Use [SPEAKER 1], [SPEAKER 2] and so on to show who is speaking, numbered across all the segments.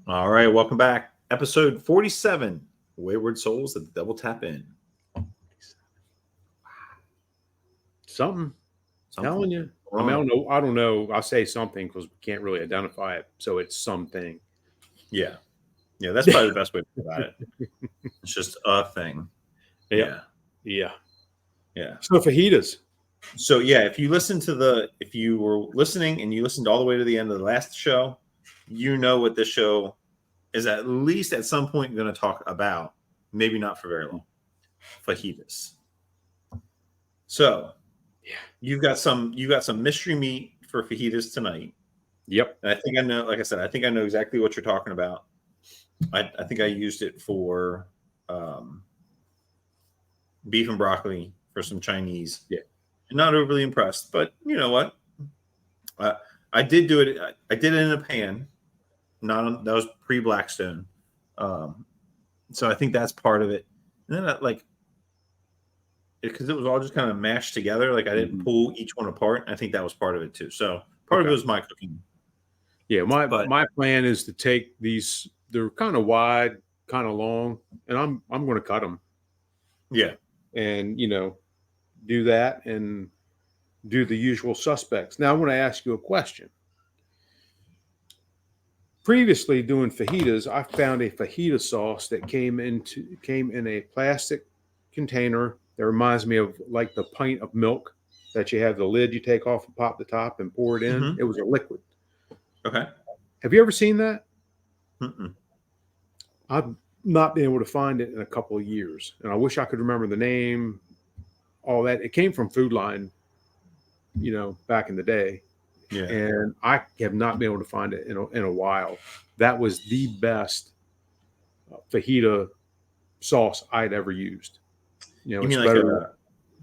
[SPEAKER 1] All right, welcome back. Episode 47, Wayward Souls at the Double Tap In.
[SPEAKER 2] Something.
[SPEAKER 1] Something.
[SPEAKER 2] Telling you. I mean, I don't know. I'll say something because we can't really identify it. So it's something.
[SPEAKER 1] Yeah. Yeah, that's probably the best way to think about it. It's just a thing.
[SPEAKER 2] Yeah. So fajitas.
[SPEAKER 1] So if you were listening and you listened all the way to the end of the last show, you know what this show is at least at some point going to talk about. Maybe not for very long. Fajitas. So you've got some mystery meat for fajitas tonight.
[SPEAKER 2] Yep.
[SPEAKER 1] And I think I know, like I said, I think I know exactly what you're talking about. I think I used it for beef and broccoli for some Chinese.
[SPEAKER 2] Yeah.
[SPEAKER 1] Not overly impressed, but you know what? I did do it. I did it in a pan. That was pre-Blackstone. So I think that's part of it. And then because it was all just kind of mashed together. Like I didn't pull each one apart. I think that was part of it too. So part of it was my cooking.
[SPEAKER 2] Yeah, my plan is to take these. They're kind of wide, kind of long, and I'm going to cut them.
[SPEAKER 1] Yeah,
[SPEAKER 2] and do that and do the usual suspects. Now I want to ask you a question. Previously, doing fajitas, I found a fajita sauce that came in a plastic container that reminds me of like the pint of milk that you have the lid you take off and pop the top and pour it in. Mm-hmm. It was a liquid.
[SPEAKER 1] Okay.
[SPEAKER 2] Have you ever seen that?
[SPEAKER 1] Mm-mm.
[SPEAKER 2] I've not been able to find it in a couple of years, and I wish I could remember the name. All that, it came from Food Line, back in the day.
[SPEAKER 1] Yeah.
[SPEAKER 2] And I have not been able to find it in a while. That was the best fajita sauce I'd ever used.
[SPEAKER 1] You mean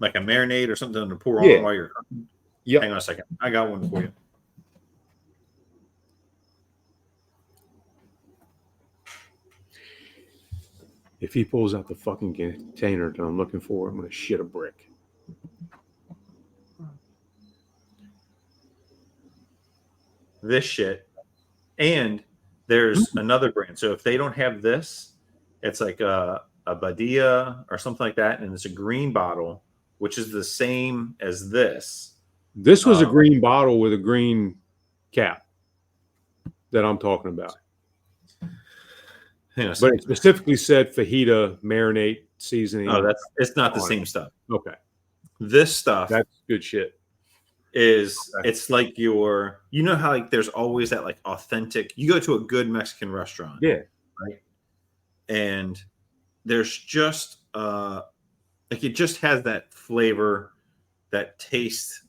[SPEAKER 1] like a marinade or something to pour on while you're cooking?
[SPEAKER 2] Yeah.
[SPEAKER 1] Hang on a second. I got one for you.
[SPEAKER 2] If he pulls out the fucking container that I'm looking for, I'm going to shit a brick.
[SPEAKER 1] This shit. And there's another brand. So if they don't have this, it's like a Badia or something like that. And it's a green bottle, which is the same as this.
[SPEAKER 2] This was a green bottle with a green cap that I'm talking about. But it specifically said fajita marinate seasoning.
[SPEAKER 1] Oh, it's not the same stuff.
[SPEAKER 2] Okay.
[SPEAKER 1] This stuff.
[SPEAKER 2] That's good shit.
[SPEAKER 1] It's like how like there's always that like authentic, you go to a good Mexican restaurant.
[SPEAKER 2] Yeah.
[SPEAKER 1] Right. And there's just like it just has that flavor, that taste,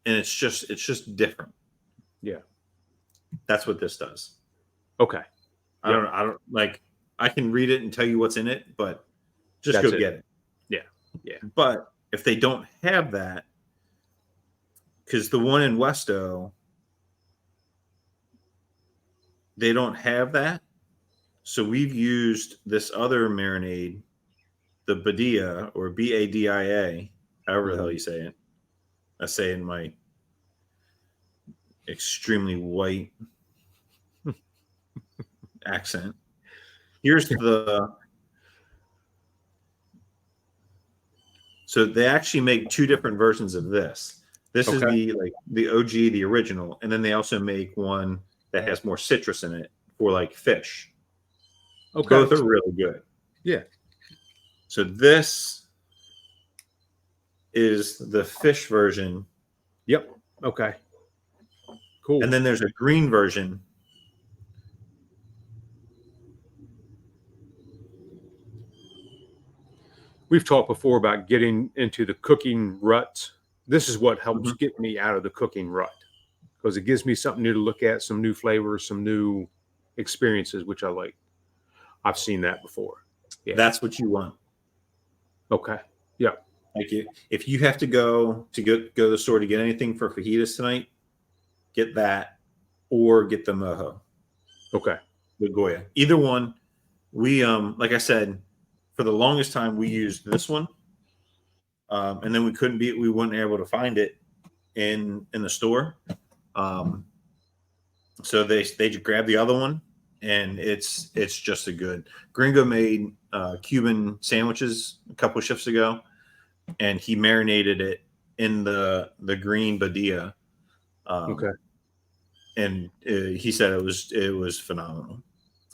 [SPEAKER 1] and it's just different.
[SPEAKER 2] Yeah.
[SPEAKER 1] That's what this does.
[SPEAKER 2] Okay.
[SPEAKER 1] I don't like I can read it and tell you what's in it, but just go get it.
[SPEAKER 2] Yeah. Yeah.
[SPEAKER 1] But if they don't have that, because the one in Westo, they don't have that. So we've used this other marinade, the Badia or Badia, however the hell you say it. I say it in my extremely white accent. Here's so they actually make two different versions of this. This is the OG, the original, and then they also make one that has more citrus in it for like fish.
[SPEAKER 2] Okay.
[SPEAKER 1] Both are really good.
[SPEAKER 2] Yeah.
[SPEAKER 1] So this is the fish version.
[SPEAKER 2] Yep. Okay. Cool.
[SPEAKER 1] And then there's a green version.
[SPEAKER 2] We've talked before about getting into the cooking ruts. This is what helps get me out of the cooking rut, because it gives me something new to look at, some new flavors, some new experiences, which I like. I've seen that before.
[SPEAKER 1] Yeah. That's what you want.
[SPEAKER 2] Okay. Yeah.
[SPEAKER 1] Like if you have to go to the store to get anything for fajitas tonight, get that or get the mojo.
[SPEAKER 2] Okay.
[SPEAKER 1] The Goya. Either one. We like I said, for the longest time we used this one. And then we weren't able to find it in the store. So they just grabbed the other one and it's just a good. Gringo made Cuban sandwiches a couple of shifts ago, and he marinated it in the green badilla.
[SPEAKER 2] Okay.
[SPEAKER 1] And he said it was phenomenal.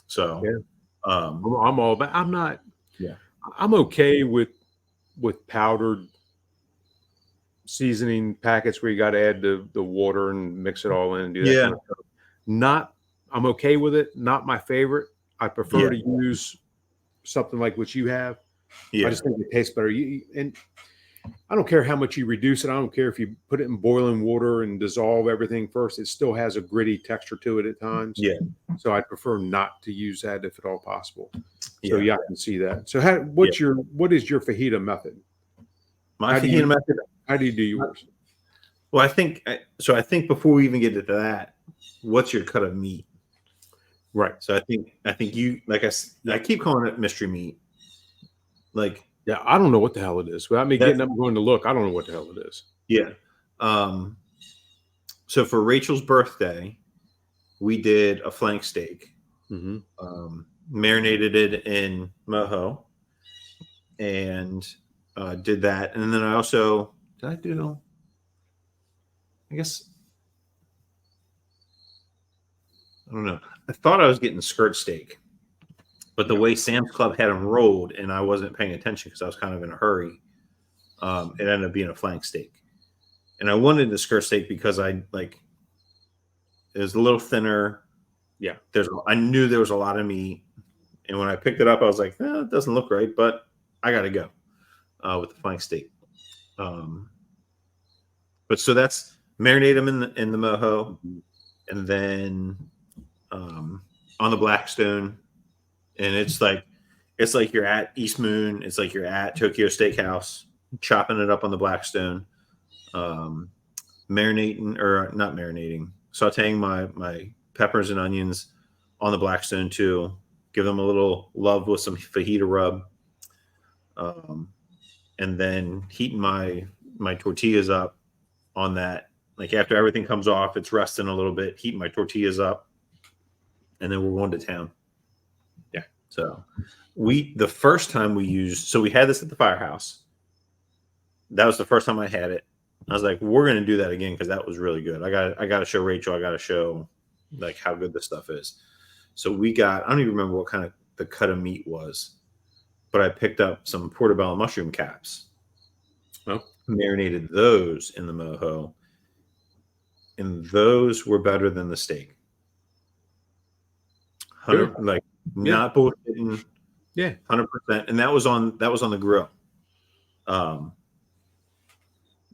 [SPEAKER 1] So
[SPEAKER 2] Yeah. I'm all about. I'm not.
[SPEAKER 1] Yeah.
[SPEAKER 2] I'm okay with powdered seasoning packets where you got to add the water and mix it all in and do that kind of stuff. Not. I'm okay with it. Not my favorite. I prefer to use something like what you have.
[SPEAKER 1] Yeah.
[SPEAKER 2] I just think it tastes better. And I don't care how much you reduce it. I don't care if you put it in boiling water and dissolve everything first. It still has a gritty texture to it at times.
[SPEAKER 1] Yeah.
[SPEAKER 2] So I prefer not to use that if at all possible. So
[SPEAKER 1] Yeah.
[SPEAKER 2] I can see that. So what is your fajita method?
[SPEAKER 1] My fajita method.
[SPEAKER 2] How do you do yours?
[SPEAKER 1] Well, I think before we even get into that, what's your cut of meat?
[SPEAKER 2] Right.
[SPEAKER 1] So I think you, like I keep calling it mystery meat. Like,
[SPEAKER 2] yeah, I don't know what the hell it is. Without me getting up and going to look, I don't know what the hell it is.
[SPEAKER 1] Yeah. So for Rachel's birthday, we did a flank steak.
[SPEAKER 2] Mm-hmm.
[SPEAKER 1] Marinated it in mojo, and did that. And then I also I guess I don't know. I thought I was getting skirt steak, but the way Sam's Club had them rolled, and I wasn't paying attention because I was kind of in a hurry. It ended up being a flank steak, and I wanted the skirt steak because it was a little thinner.
[SPEAKER 2] Yeah,
[SPEAKER 1] I knew there was a lot of meat, and when I picked it up, I was like, it doesn't look right, but I got to go with the flank steak. But so that's marinate them in the mojo, and then on the Blackstone, and it's like you're at East Moon. It's like you're at Tokyo Steakhouse, chopping it up on the Blackstone, sauteing my peppers and onions on the Blackstone too. Give them a little love with some fajita rub, and then heating my tortillas up on that. Like after everything comes off, it's resting a little bit. Heating my tortillas up, and then we're going to town.
[SPEAKER 2] Yeah.
[SPEAKER 1] So the first time we had this at the firehouse. That was the first time I had it. I was like, we're going to do that again because that was really good. I got to show Rachel. I got to show like how good this stuff is. So I don't even remember what kind of the cut of meat was, but I picked up some portobello mushroom caps.
[SPEAKER 2] Oh.
[SPEAKER 1] Marinated those in the mojo, and those were better than the steak. Not bullshitting.
[SPEAKER 2] Yeah,
[SPEAKER 1] 100%. And that was on the grill.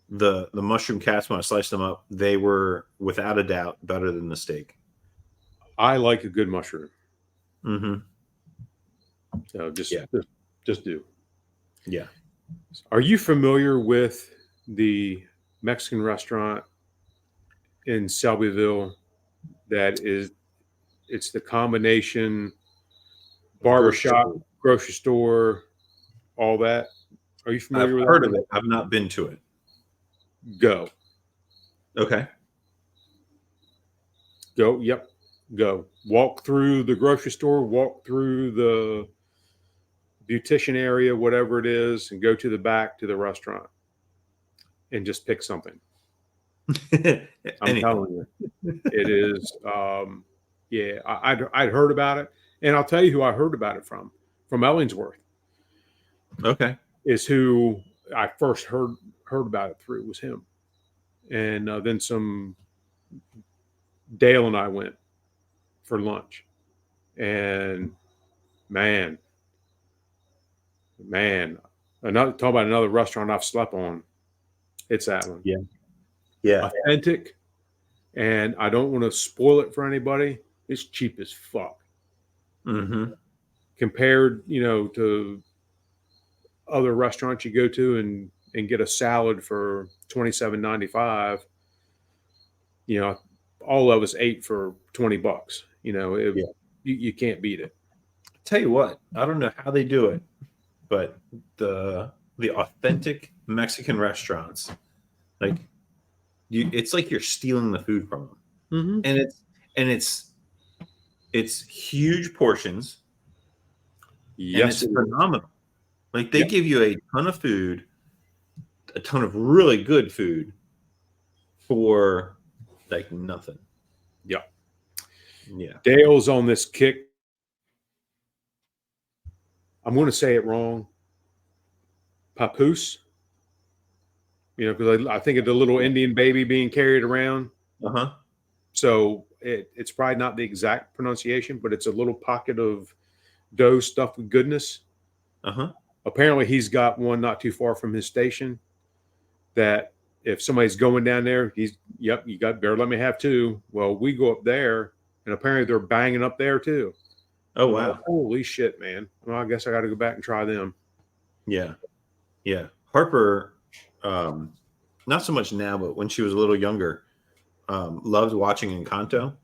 [SPEAKER 1] The mushroom caps, when I sliced them up, they were without a doubt better than the steak.
[SPEAKER 2] I like a good mushroom.
[SPEAKER 1] Mm-hmm.
[SPEAKER 2] So just do.
[SPEAKER 1] Yeah.
[SPEAKER 2] Are you familiar with the Mexican restaurant in Selbyville it's the combination barbershop, grocery store, all that? Are you familiar with that?
[SPEAKER 1] I've heard of it. I've not been to it.
[SPEAKER 2] Go.
[SPEAKER 1] Okay.
[SPEAKER 2] Go. Yep. Go. Walk through the grocery store, walk through the beautician area, whatever it is, and go to the back to the restaurant and just pick something. I'm telling you, it is. I'd heard about it, and I'll tell you who I heard about it from Ellingsworth.
[SPEAKER 1] Okay,
[SPEAKER 2] is who I first heard about it through, was him, and then Dale and I went for lunch, and man, talk about another restaurant I've slept on. It's that one.
[SPEAKER 1] Yeah.
[SPEAKER 2] Authentic, and I don't want to spoil it for anybody. It's cheap as fuck.
[SPEAKER 1] Mm-hmm.
[SPEAKER 2] Compared, to other restaurants you go to and get a salad for $27.95. All of us ate for $20. You can't beat it.
[SPEAKER 1] Tell you what, I don't know how they do it, but the authentic Mexican restaurants, it's like you're stealing the food from them,
[SPEAKER 2] mm-hmm.
[SPEAKER 1] and it's It's huge portions, and
[SPEAKER 2] Yes,
[SPEAKER 1] it's
[SPEAKER 2] it is.
[SPEAKER 1] phenomenal. Like they
[SPEAKER 2] Yep.
[SPEAKER 1] give you a ton of food, a ton of really good food for like nothing.
[SPEAKER 2] Yep.
[SPEAKER 1] Yeah.
[SPEAKER 2] Dale's on this kick. I'm going to say it wrong. Papoose. Because I think of the little Indian baby being carried around.
[SPEAKER 1] Uh-huh.
[SPEAKER 2] So it's probably not the exact pronunciation, but it's a little pocket of dough stuffed with goodness.
[SPEAKER 1] Uh-huh.
[SPEAKER 2] Apparently, he's got one not too far from his station that if somebody's going down there, you better let me have two. Well, we go up there, and apparently they're banging up there too.
[SPEAKER 1] Oh
[SPEAKER 2] I'm like,
[SPEAKER 1] wow.
[SPEAKER 2] holy shit, man. Well, I guess I got to go back and try them.
[SPEAKER 1] Yeah. Yeah. Harper, not so much now, but when she was a little younger, loved watching Encanto.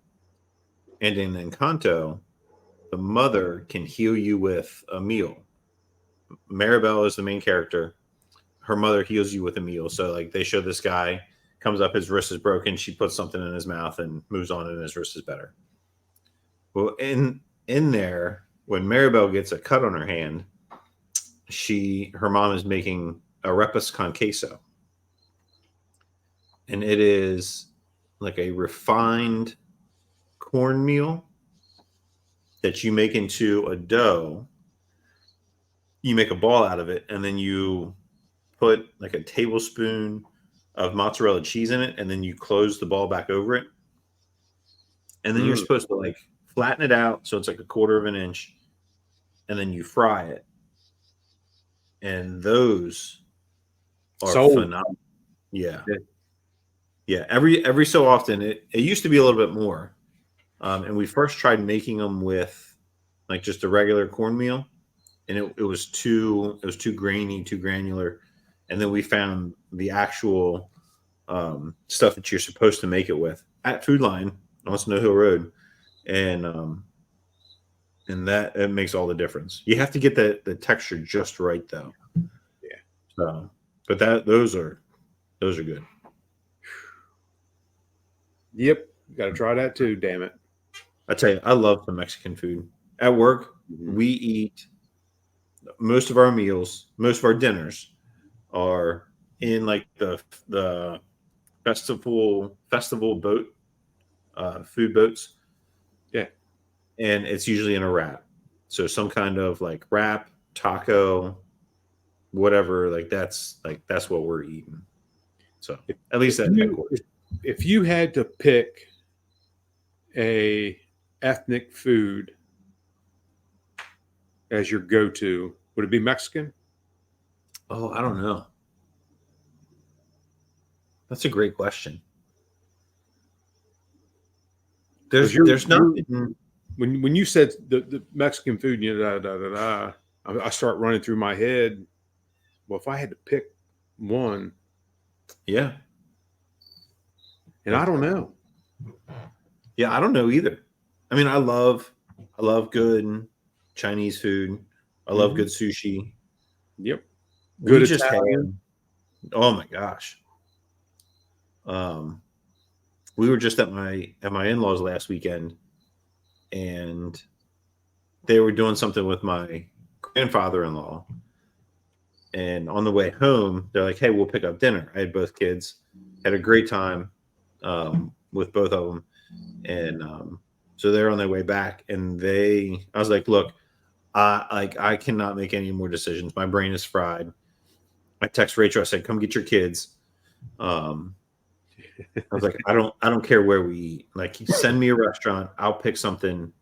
[SPEAKER 1] And in Encanto, the mother can heal you with a meal. Maribel is the main character. Her mother heals you with a meal. So like they show this guy comes up, his wrist is broken. She puts something in his mouth and moves on, and his wrist is better. Well, in there, when Maribel gets a cut on her hand, her mom is making arepas con queso, and it is like a refined cornmeal that you make into a dough. You make a ball out of it, and then you put like a tablespoon of mozzarella cheese in it, and then you close the ball back over it. And then you're
[SPEAKER 2] Mm.
[SPEAKER 1] supposed to like flatten it out so it's like a quarter of an inch, and then you fry it. And those are
[SPEAKER 2] So,
[SPEAKER 1] phenomenal. Yeah.
[SPEAKER 2] yeah.
[SPEAKER 1] Yeah. Every so often, it used to be a little bit more. And we first tried making them with like just a regular cornmeal, and it was too grainy, too granular. And then we found the actual stuff that you're supposed to make it with at Food Line on Snow Hill Road, and that it makes all the difference. You have to get the texture just right though.
[SPEAKER 2] Yeah.
[SPEAKER 1] So, but those are good.
[SPEAKER 2] Yep. Got to try that too. Damn it.
[SPEAKER 1] I tell you, I love the Mexican food. At work,
[SPEAKER 2] Mhm.
[SPEAKER 1] we eat most of our meals, most of our dinners are in like the festival boat food boats,
[SPEAKER 2] Yeah.
[SPEAKER 1] and it's usually in a wrap. So some kind of like wrap, taco, whatever. Like that's what we're eating. So at least at headquarters.
[SPEAKER 2] If you had to pick a ethnic food as your go-to, would it be Mexican?
[SPEAKER 1] Oh, I don't know. That's a great question.
[SPEAKER 2] Because
[SPEAKER 1] There's nothing.
[SPEAKER 2] when you said the Mexican food, I start running through my head. Well, if I had to pick one,
[SPEAKER 1] Yeah.
[SPEAKER 2] and I don't know.
[SPEAKER 1] Yeah, I don't know either. I mean, I love good Chinese food. I love good sushi.
[SPEAKER 2] Yep.
[SPEAKER 1] We
[SPEAKER 2] Good
[SPEAKER 1] just had,
[SPEAKER 2] Italian.
[SPEAKER 1] oh my gosh. We were just at my in-laws last weekend, and they were doing something with my grandfather-in-law. And on the way home, they're like, "Hey, we'll pick up dinner." I had both kids, had a great time with both of them, and so they're on their way back. And I was like, "Look, I cannot make any more decisions. My brain is fried." I text Rachel. I said, "Come get your kids." I was like, I don't care where we eat. Like, send me a restaurant. I'll pick something.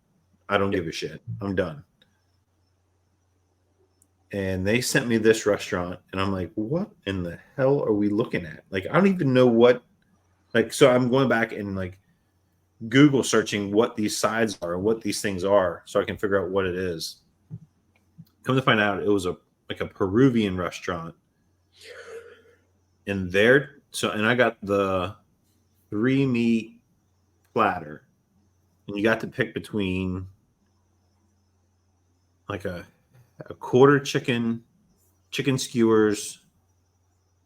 [SPEAKER 1] I don't give a shit. I'm done. And they sent me this restaurant, and I'm like, what in the hell are we looking at? Like, I don't even know what. Like, so I'm going back and like Google searching what these sides are, what these things are, so I can figure out what it is. Come to find out, it was a Peruvian restaurant, and I got the 3 meat platter, and you got to pick between like a quarter chicken skewers,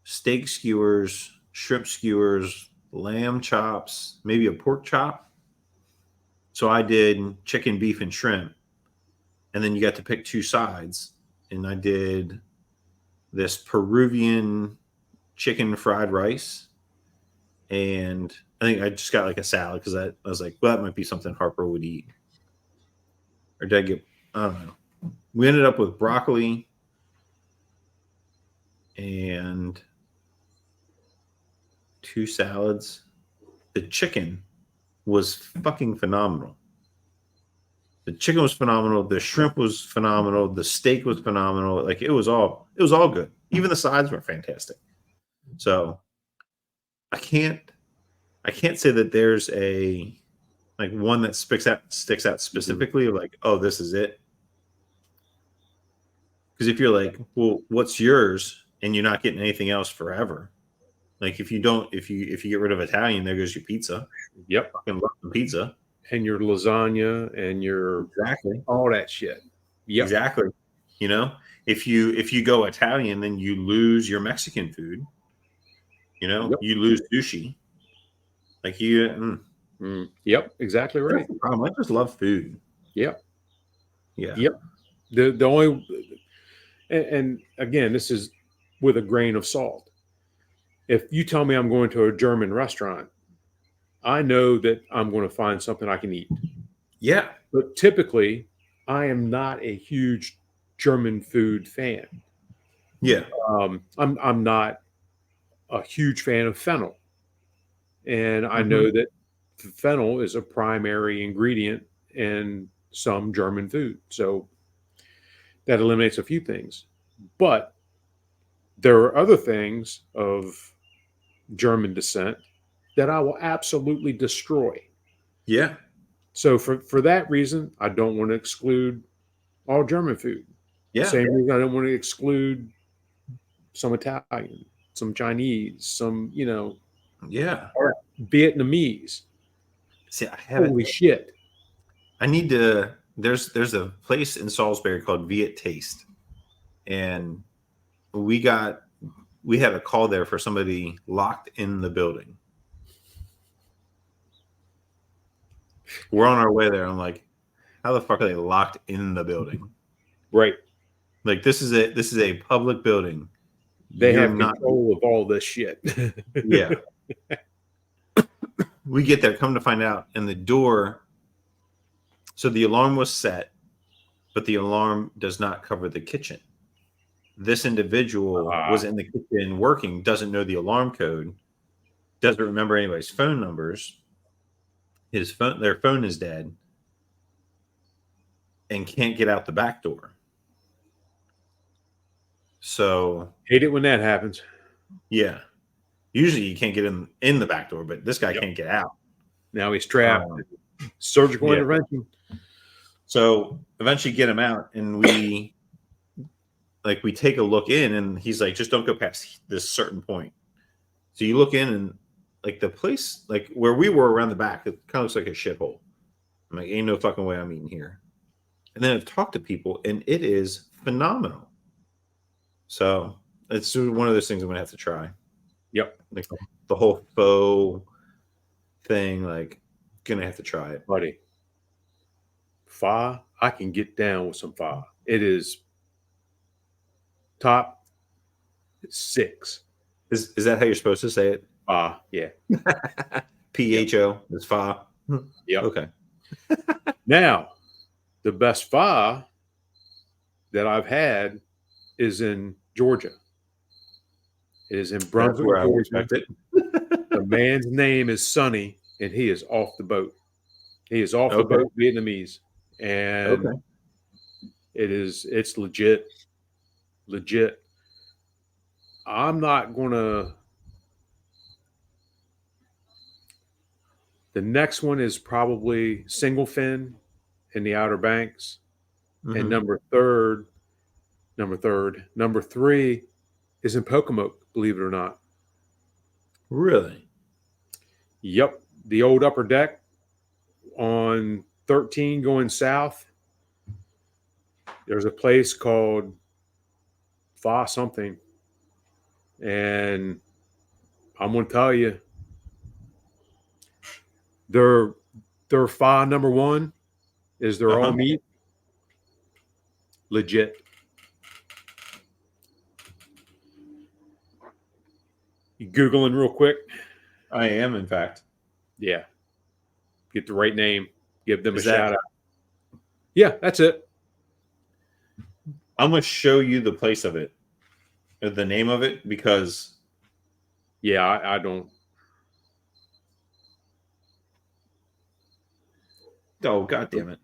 [SPEAKER 1] steak skewers, shrimp skewers, lamb chops, maybe a pork chop, So I did chicken, beef, and shrimp, and then you got to pick two sides. And I did this Peruvian chicken fried rice, and I think I just got like a salad because I was like, well, that might be something Harper would eat. Or did I get? I don't know. We ended up with broccoli and two salads. The chicken was fucking phenomenal. The chicken was phenomenal. The shrimp was phenomenal. The steak was phenomenal. Like it was all good. Even the sides were fantastic. So I can't say that there's a like one that sticks out specifically like, oh, this is it. Because if you're like, well, what's yours, and you're not getting anything else forever. Like if you get rid of Italian, there goes your pizza.
[SPEAKER 2] Yep.
[SPEAKER 1] Fucking love the pizza.
[SPEAKER 2] And your lasagna and your
[SPEAKER 1] exactly
[SPEAKER 2] all that shit. Yep.
[SPEAKER 1] Exactly. You know, if you go Italian, then you lose your Mexican food. You know,
[SPEAKER 2] yep.
[SPEAKER 1] You lose sushi. Like you.
[SPEAKER 2] Yep. Exactly right.
[SPEAKER 1] That's the problem. I just love food.
[SPEAKER 2] Yep.
[SPEAKER 1] Yeah.
[SPEAKER 2] Yep. The only, and again, this is with a grain of salt. If you tell me I'm going to a German restaurant, I know that I'm going to find something I can eat.
[SPEAKER 1] Yeah.
[SPEAKER 2] But typically, I am not a huge German food fan.
[SPEAKER 1] Yeah.
[SPEAKER 2] I'm not a huge fan of fennel. And I know that fennel is a primary ingredient in some German food. So that eliminates a few things. But there are other things of German descent that I will absolutely destroy.
[SPEAKER 1] Yeah.
[SPEAKER 2] So for that reason, I don't want to exclude all German food.
[SPEAKER 1] Yeah.
[SPEAKER 2] Same reason I don't want to exclude some Italian, some Chinese, some,
[SPEAKER 1] Yeah.
[SPEAKER 2] Vietnamese.
[SPEAKER 1] See, I haven't.
[SPEAKER 2] Holy shit.
[SPEAKER 1] I need to. There's a place in Salisbury called Viet Taste, and we had a call there for somebody locked in the building. We're on our way there. I'm like, how the fuck are they locked in the building?
[SPEAKER 2] Right.
[SPEAKER 1] Like this is a public building.
[SPEAKER 2] They have control of all this shit.
[SPEAKER 1] Yeah. We get there, come to find out, and the door. So the alarm was set, but the alarm does not cover the kitchen. This individual was in the kitchen working, doesn't know the alarm code, doesn't remember anybody's phone numbers. Their phone is dead, and can't get out the back door. So
[SPEAKER 2] hate it when that happens.
[SPEAKER 1] Yeah. Usually you can't get in the back door, but this guy can't get out.
[SPEAKER 2] Now he's trapped. Surgical intervention.
[SPEAKER 1] So eventually get him out, and we take a look in, and he's like, just don't go past this certain point. So you look in, and like the place, like where we were around the back, it kind of looks like a shithole. I'm like, ain't no fucking way I'm eating here. And then I've talked to people, and it is phenomenal. So it's one of those things I'm gonna have to try.
[SPEAKER 2] Yep.
[SPEAKER 1] Like the whole faux thing, like gonna have to try it.
[SPEAKER 2] Buddy. Pho, I can get down with some pho. It is top 6.
[SPEAKER 1] Is that how you're supposed to say it?
[SPEAKER 2] Pho, yeah.
[SPEAKER 1] PHO is pho.
[SPEAKER 2] Yep.
[SPEAKER 1] Okay.
[SPEAKER 2] Now, the best pho that I've had is in Georgia. It is in Brunswick,
[SPEAKER 1] where I would
[SPEAKER 2] Georgia.
[SPEAKER 1] expect it.
[SPEAKER 2] The man's name is Sonny, and he is off the boat. He is off the boat, Vietnamese, and it's legit. I'm not gonna. The next one is probably single fin in the Outer Banks, and number 3 is in Pocomoke, believe it or not.
[SPEAKER 1] Really?
[SPEAKER 2] Yep. The old upper deck on 13 going south. There's a place called Pho something. And I'm going to tell you, their their pho number one is their all meat. Legit. You Googling real quick?
[SPEAKER 1] I am, in fact.
[SPEAKER 2] Yeah. Get the right name. Give them
[SPEAKER 1] Is
[SPEAKER 2] a
[SPEAKER 1] that-
[SPEAKER 2] shout out. Yeah, that's it.
[SPEAKER 1] I'm going to show you the place of it, the name of it, because
[SPEAKER 2] Yeah, I don't.
[SPEAKER 1] oh, God damn it.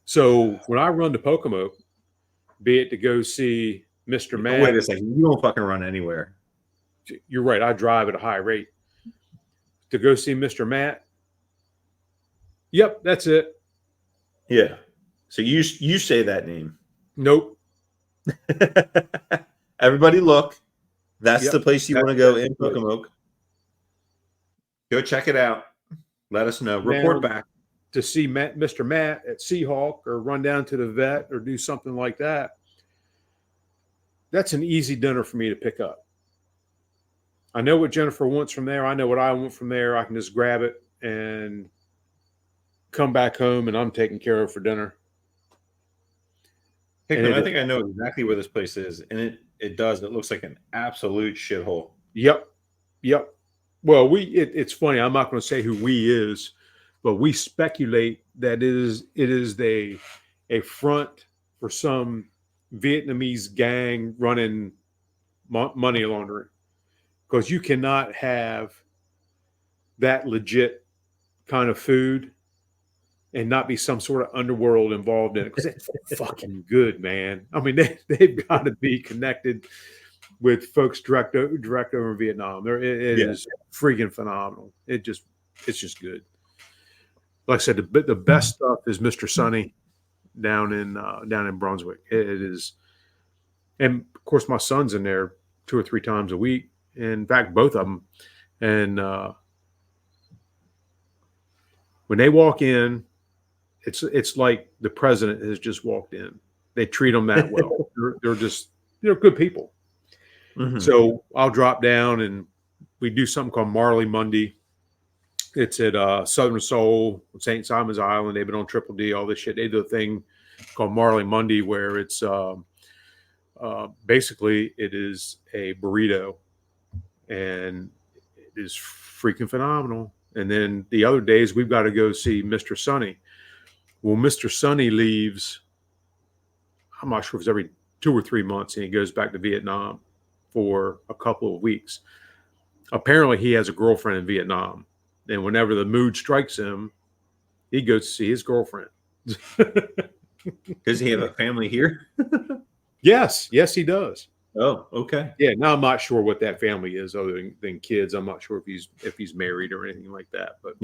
[SPEAKER 2] So when I run to Pocomoke, be it to go see Mr. Matt.
[SPEAKER 1] Wait a second. You don't fucking run anywhere.
[SPEAKER 2] You're right. I drive at a high rate. To go see Mr. Matt. Yep, that's it.
[SPEAKER 1] Yeah. So you say that name.
[SPEAKER 2] Nope.
[SPEAKER 1] Everybody look. That's
[SPEAKER 2] Yep,
[SPEAKER 1] the place you
[SPEAKER 2] that's-
[SPEAKER 1] want to go
[SPEAKER 2] that's
[SPEAKER 1] in
[SPEAKER 2] the place.
[SPEAKER 1] Pocomoke. Go check it out. Let us know. Report
[SPEAKER 2] Now,
[SPEAKER 1] back.
[SPEAKER 2] To see Mr. Matt at Seahawk or run down to the vet or do something like that, that's an easy dinner for me to pick up. I know what Jennifer wants from there. I know what I want from there. I can just grab it and come back home and I'm taken care of for dinner.
[SPEAKER 1] Hickman,
[SPEAKER 2] and
[SPEAKER 1] I
[SPEAKER 2] it-
[SPEAKER 1] think I know exactly where this place is. And it does. It looks like an absolute shithole.
[SPEAKER 2] Yep. Well, it's funny. I'm not going to say who we is, but we speculate that it is a front for some Vietnamese gang running money laundering, because you cannot have that legit kind of food and not be some sort of underworld involved in it, because it's fucking good, man. I mean, they've got to be connected with folks direct over in Vietnam. It is freaking phenomenal. It's just good. Like I said, the best stuff is Mr. Sonny down in Brunswick. It is, and of course my son's in there 2 or 3 times a week. In fact, both of them. And when they walk in, it's like the president has just walked in. They treat them that well. they're good people.
[SPEAKER 1] Mhm.
[SPEAKER 2] So I'll drop down and we do something called Marley Monday. It's at Southern Soul, St. Simon's Island. They've been on Triple D, all this shit. They do a thing called Marley Monday where it's basically it is a burrito, and it is freaking phenomenal. And then the other days we've got to go see Mr. Sonny. Well, Mr. Sonny leaves, I'm not sure if it's every 2 or 3 months, and he goes back to Vietnam for a couple of weeks. Apparently he has a girlfriend in Vietnam, and whenever the mood strikes him, he goes to see his girlfriend.
[SPEAKER 1] Does he have a family here?
[SPEAKER 2] Yes, he does.
[SPEAKER 1] Oh, okay.
[SPEAKER 2] Yeah, now I'm not sure what that family is other than kids. I'm not sure if he's married or anything like that. But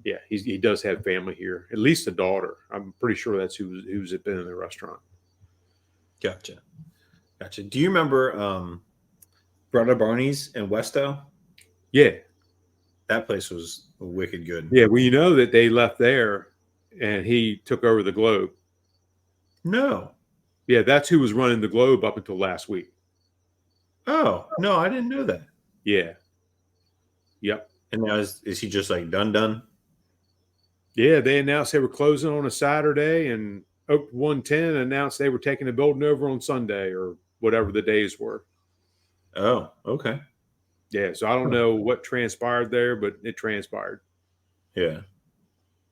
[SPEAKER 2] yeah, he does have family here. At least a daughter. I'm pretty sure that's who's been in the restaurant.
[SPEAKER 1] Gotcha. Do you remember Brother Barney's in Westo?
[SPEAKER 2] Yeah.
[SPEAKER 1] That place was wicked good.
[SPEAKER 2] Yeah, well, you know that they left there and he took over the Globe.
[SPEAKER 1] No.
[SPEAKER 2] Yeah, that's who was running the Globe up until last week.
[SPEAKER 1] Oh, no, I didn't know that.
[SPEAKER 2] Yeah. Yep.
[SPEAKER 1] And now is he just like done?
[SPEAKER 2] Yeah, they announced they were closing on a Saturday, and Oak 110 announced they were taking the building over on Sunday or whatever the days were.
[SPEAKER 1] Oh, okay.
[SPEAKER 2] Yeah, so I don't know what transpired there, but it transpired.
[SPEAKER 1] Yeah.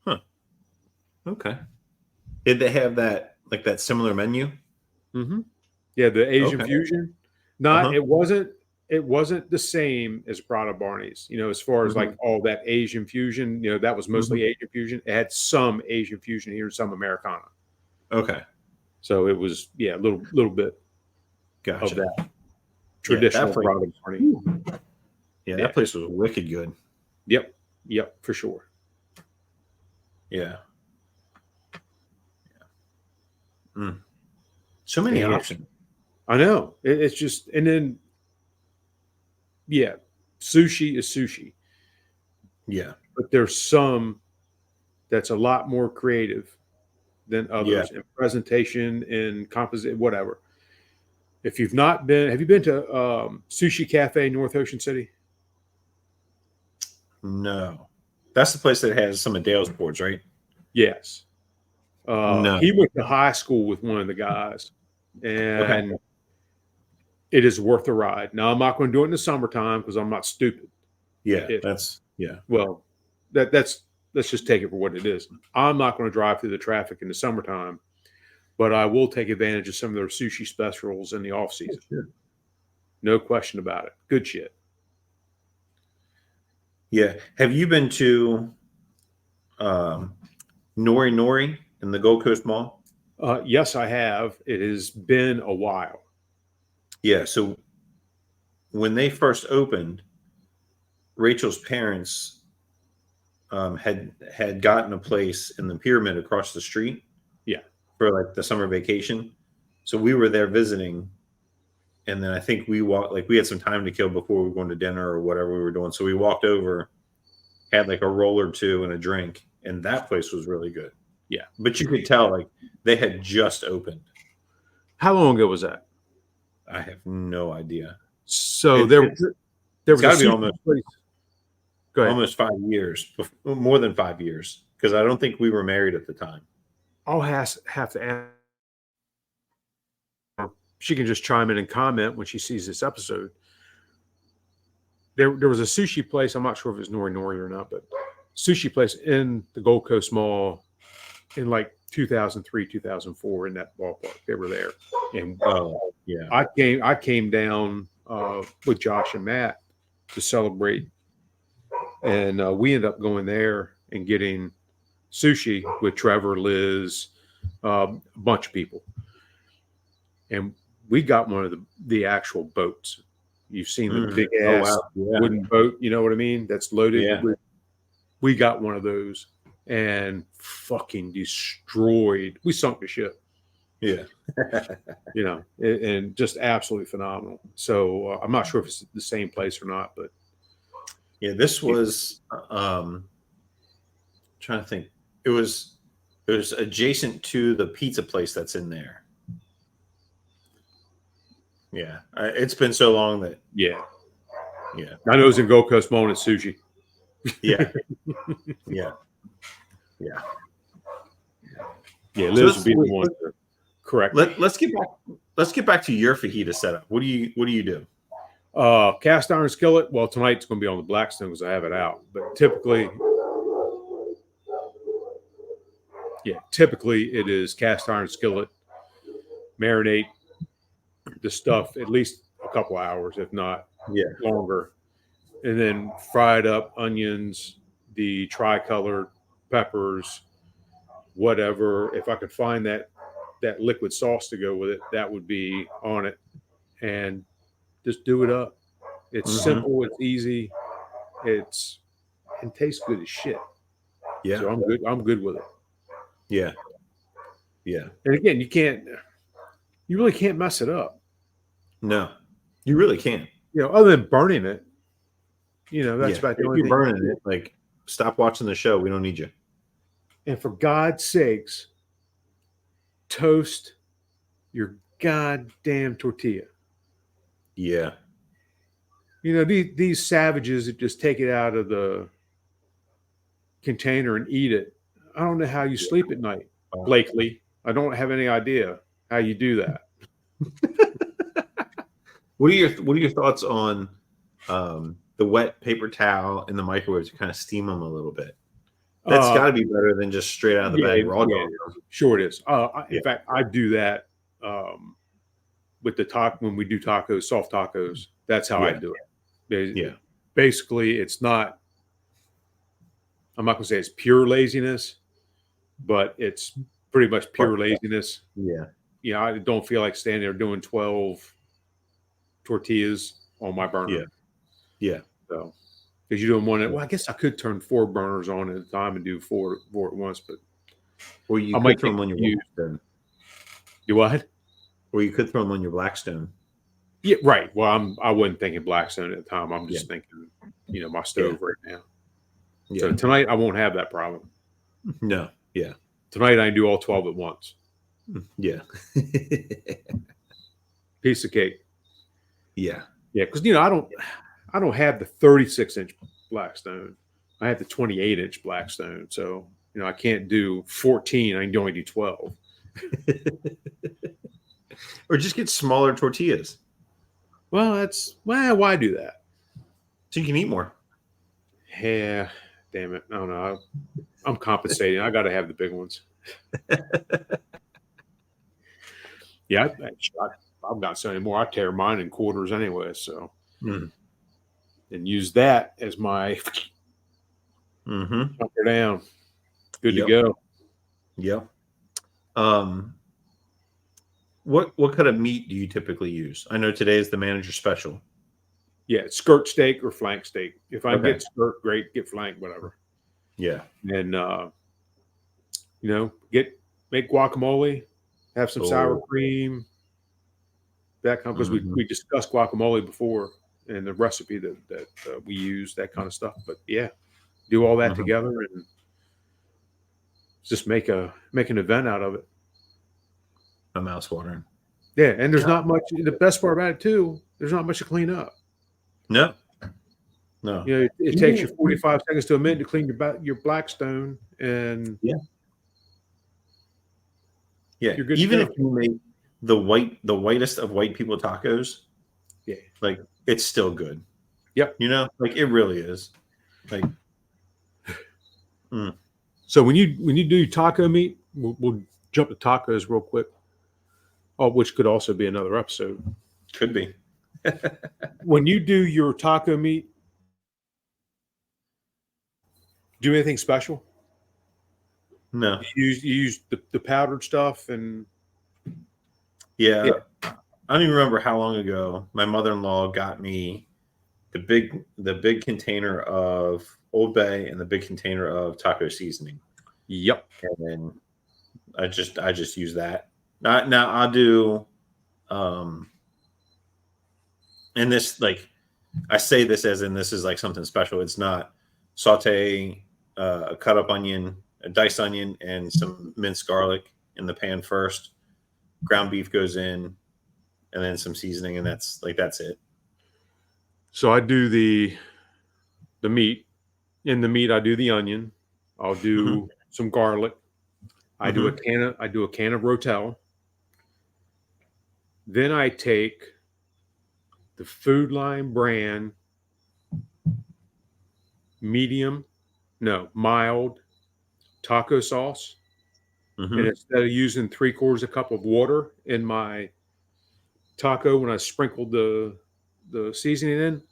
[SPEAKER 1] Huh. Okay. Did they have that similar menu?
[SPEAKER 2] Mm-hmm. Yeah, the Asian
[SPEAKER 1] Okay.
[SPEAKER 2] fusion. It wasn't the same as Prada Barney's, as far as like all that Asian fusion, that was mostly Asian fusion. It had some Asian fusion here, some Americana.
[SPEAKER 1] Okay.
[SPEAKER 2] So it was, a little bit
[SPEAKER 1] Gotcha.
[SPEAKER 2] of that traditional Prada Barney.
[SPEAKER 1] Yeah, that place was wicked good.
[SPEAKER 2] Yep, for sure.
[SPEAKER 1] Yeah. So many options.
[SPEAKER 2] I know. It's just, and then, sushi is sushi.
[SPEAKER 1] Yeah.
[SPEAKER 2] But there's some that's a lot more creative than others in presentation, in composition, whatever. If you've not been, have you been to Sushi Cafe, North Ocean City?
[SPEAKER 1] No. That's the place that has some of Dale's boards, right?
[SPEAKER 2] Yes.
[SPEAKER 1] No.
[SPEAKER 2] He went to high school with one of the guys, and
[SPEAKER 1] Okay.
[SPEAKER 2] it is worth a ride. Now, I'm not going to do it in the summertime because I'm not stupid.
[SPEAKER 1] Yeah,
[SPEAKER 2] If
[SPEAKER 1] yeah.
[SPEAKER 2] Well, that's let's just take it for what it is. I'm not going to drive through the traffic in the summertime, but I will take advantage of some of their sushi specials in the off season.
[SPEAKER 1] Sure.
[SPEAKER 2] No question about it. Good shit.
[SPEAKER 1] Yeah. Have you been to um, Nori Nori in the Gold Coast Mall?
[SPEAKER 2] Yes, I have. It has been a while.
[SPEAKER 1] Yeah. So when they first opened, Rachel's parents had gotten a place in the pyramid across the street.
[SPEAKER 2] Yeah.
[SPEAKER 1] For like the summer vacation. So we were there visiting, and then I think we walked, like we had some time to kill before we were going to dinner or whatever we were doing. So we walked over, had like a roll or two and a drink, and that place was really good.
[SPEAKER 2] Yeah.
[SPEAKER 1] But you could tell like they had just opened.
[SPEAKER 2] How long ago was that?
[SPEAKER 1] I have no idea.
[SPEAKER 2] So
[SPEAKER 1] It-
[SPEAKER 2] there
[SPEAKER 1] it's-
[SPEAKER 2] was
[SPEAKER 1] gotta
[SPEAKER 2] a
[SPEAKER 1] be
[SPEAKER 2] sushi
[SPEAKER 1] almost-
[SPEAKER 2] place. Go ahead.
[SPEAKER 1] almost 5 years, more than 5 years, because I don't think we were married at the time.
[SPEAKER 2] I'll have to ask. She can just chime in and comment when she sees this episode. There was a sushi place. I'm not sure if it's Nori Nori or not, but sushi place in the Gold Coast Mall in like 2003, 2004 in that ballpark. They were there, and
[SPEAKER 1] Oh, yeah.
[SPEAKER 2] I came down with Josh and Matt to celebrate, and we ended up going there and getting sushi with Trevor, Liz, a bunch of people, and we got one of the actual boats. You've seen the big ass
[SPEAKER 1] Yeah.
[SPEAKER 2] wooden boat, you know what I mean? That's loaded.
[SPEAKER 1] Yeah.
[SPEAKER 2] We got one of those and fucking destroyed. We sunk the ship,
[SPEAKER 1] Yeah.
[SPEAKER 2] you know, and just absolutely phenomenal. So I'm not sure if it's the same place or not, but
[SPEAKER 1] Yeah, this was trying to think. It was adjacent to the pizza place that's in there. Yeah, it's been so long that
[SPEAKER 2] yeah.
[SPEAKER 1] yeah,
[SPEAKER 2] I know it's in Gold Coast Mall and it's sushi.
[SPEAKER 1] yeah, yeah, yeah.
[SPEAKER 2] Yeah,
[SPEAKER 1] So
[SPEAKER 2] Liz would be the one. Correct.
[SPEAKER 1] Let's get back. Let's get back to your fajita setup. What do you do?
[SPEAKER 2] Cast iron skillet. Well, tonight it's going to be on the Blackstone because I have it out. But typically it is cast iron skillet. Marinate the stuff at least a couple hours, if not longer, and then fried up onions, the tricolored peppers, whatever. If I could find that liquid sauce to go with it, that would be on it, and just do it up. It's simple, it's easy, and tastes good as shit.
[SPEAKER 1] Yeah,
[SPEAKER 2] So I'm good with it.
[SPEAKER 1] yeah, yeah.
[SPEAKER 2] And again, you really can't mess it up.
[SPEAKER 1] No, you really can't.
[SPEAKER 2] You know, other than burning it. You know, that's about the
[SPEAKER 1] if
[SPEAKER 2] only
[SPEAKER 1] you're
[SPEAKER 2] thing.
[SPEAKER 1] burning it, like stop watching the show. We don't need you.
[SPEAKER 2] And for God's sakes, toast your goddamn tortilla.
[SPEAKER 1] Yeah,
[SPEAKER 2] You know, these savages that just take it out of the container and eat it. I don't know how you sleep at night, Blakely. I don't have any idea how you do that.
[SPEAKER 1] What are your thoughts on the wet paper towel in the microwave to kind of steam them a little bit? That's got to be better than just straight out of the bag raw dog.
[SPEAKER 2] Sure it is. In fact, I do that with the when we do tacos, soft tacos. That's how I do it. Basically, it's not. I'm not going to say it's pure laziness, but it's pretty much pure laziness.
[SPEAKER 1] Yeah.
[SPEAKER 2] You know, I don't feel like standing there doing 12 tortillas on my burner.
[SPEAKER 1] Yeah.
[SPEAKER 2] So, because you're doing one, well, I guess I could turn 4 burners on at a time and do four at once, but
[SPEAKER 1] or you
[SPEAKER 2] I
[SPEAKER 1] could
[SPEAKER 2] might
[SPEAKER 1] throw them on your Blackstone.
[SPEAKER 2] You what?
[SPEAKER 1] Or you could throw them on your Blackstone.
[SPEAKER 2] Yeah, right. Well, I wasn't thinking Blackstone at the time. I'm just thinking, you know, my stove right now.
[SPEAKER 1] Yeah.
[SPEAKER 2] So tonight I won't have that problem.
[SPEAKER 1] No. Yeah.
[SPEAKER 2] Tonight I can do all 12 at once.
[SPEAKER 1] Yeah.
[SPEAKER 2] Piece of cake.
[SPEAKER 1] Yeah.
[SPEAKER 2] Yeah, because you know I don't have the 36-inch Blackstone. I have the 28-inch Blackstone, so I can't do 14. I can only do 12.
[SPEAKER 1] Or just get smaller tortillas
[SPEAKER 2] Well, why do that?
[SPEAKER 1] so you can eat more.
[SPEAKER 2] Yeah, damn it. I don't know. I'm compensating. I got to have the big ones. Yeah, I've got so many more. I tear mine in quarters anyway, so and use that as my hunker down. Good to go.
[SPEAKER 1] Yep. What kind of meat do you typically use? I know today is the manager special.
[SPEAKER 2] Yeah, skirt steak or flank steak. If I get skirt, great. Get flank, whatever.
[SPEAKER 1] Yeah.
[SPEAKER 2] And make guacamole, have some sour cream. That kind, because we discussed guacamole before and the recipe that we use, that kind of stuff. But yeah, do all that together and just make an event out of it.
[SPEAKER 1] My mouth's watering.
[SPEAKER 2] Yeah, and there's not much. The best part about it too, there's not much to clean up.
[SPEAKER 1] No.
[SPEAKER 2] It takes you 45 seconds to a minute to clean your Blackstone, and
[SPEAKER 1] yeah,
[SPEAKER 2] you're good.
[SPEAKER 1] Even if you make the whitest of white people tacos, like it's still good.
[SPEAKER 2] Yep.
[SPEAKER 1] Like it really is. Like.
[SPEAKER 2] So when you do taco meat, we'll jump to tacos real quick. Oh, which could also be another episode.
[SPEAKER 1] Could be.
[SPEAKER 2] When you do your taco meat, do anything special?
[SPEAKER 1] No.
[SPEAKER 2] You use the powdered stuff and.
[SPEAKER 1] Yeah. I don't even remember how long ago my mother-in-law got me the big container of Old Bay and the big container of taco seasoning.
[SPEAKER 2] Yep.
[SPEAKER 1] And then I just use that. Now I'll do and this, like, I say this as in this is like something special. It's not. Saute a cut up onion, a diced onion, and some minced garlic in the pan first. Ground beef goes in, and then some seasoning, and that's it.
[SPEAKER 2] So I do the meat. In the meat, I do the onion. I'll do some garlic. I do a can of Rotel. Then I take the Food Line brand mild taco sauce. And instead of using 3/4 cup of water in my taco when I sprinkled the seasoning in,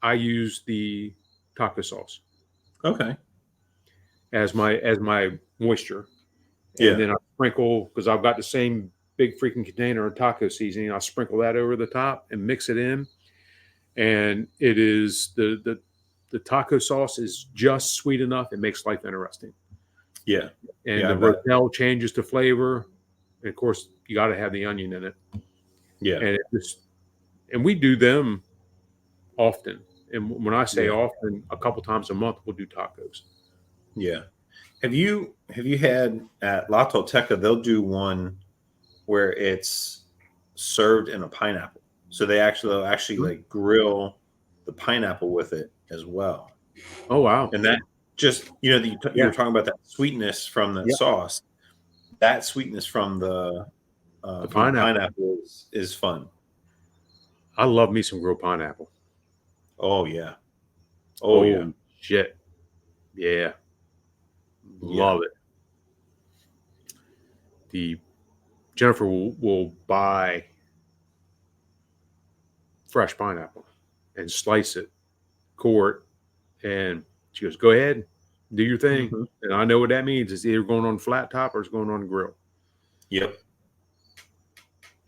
[SPEAKER 2] I use the taco sauce.
[SPEAKER 1] Okay.
[SPEAKER 2] As my moisture.
[SPEAKER 1] Yeah.
[SPEAKER 2] And then I sprinkle, because I've got the same big freaking container of taco seasoning. I'll sprinkle that over the top and mix it in. And it is the taco sauce is just sweet enough. It makes life interesting.
[SPEAKER 1] Yeah.
[SPEAKER 2] And the Rotel changes the flavor. And of course, you got to have the onion in it. Yeah. And we do them often. And when I say often, a couple times a month, we'll do tacos.
[SPEAKER 1] Yeah. Have you had at La Tolteca, they'll do one where it's served in a pineapple. So they'll actually like grill the pineapple with it as well.
[SPEAKER 2] Oh, wow.
[SPEAKER 1] And that just, you were talking about that sweetness from the sauce. That sweetness from the pineapple is fun.
[SPEAKER 2] I love me some grilled pineapple.
[SPEAKER 1] Oh, yeah. Oh, yeah.
[SPEAKER 2] Shit. Yeah. Love it. Jennifer will buy fresh pineapple and slice it, core it, and she goes, "Go ahead, do your thing." And I know what that means. It's either going on flat top or it's going on the grill. Yep.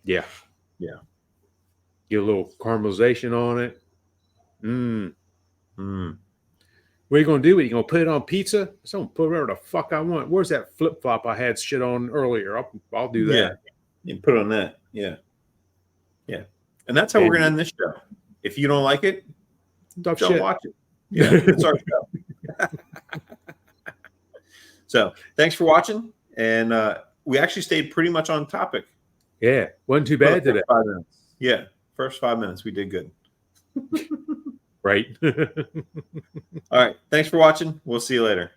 [SPEAKER 2] Yeah. Yeah. Get a little caramelization on it. What are you going to do with it? You going to put it on pizza? So I'm going to put whatever the fuck I want. Where's that flip flop I had shit on earlier? I'll do that.
[SPEAKER 1] Yeah. You can put it on that. Yeah. Yeah. And that's how we're going to end this show. If you don't like it, don't watch it. Yeah. It's our show. So thanks for watching. And we actually stayed pretty much on topic.
[SPEAKER 2] Yeah. Wasn't too bad today.
[SPEAKER 1] 5 minutes. Yeah. First 5 minutes, we did good.
[SPEAKER 2] Right.
[SPEAKER 1] All right. Thanks for watching. We'll see you later.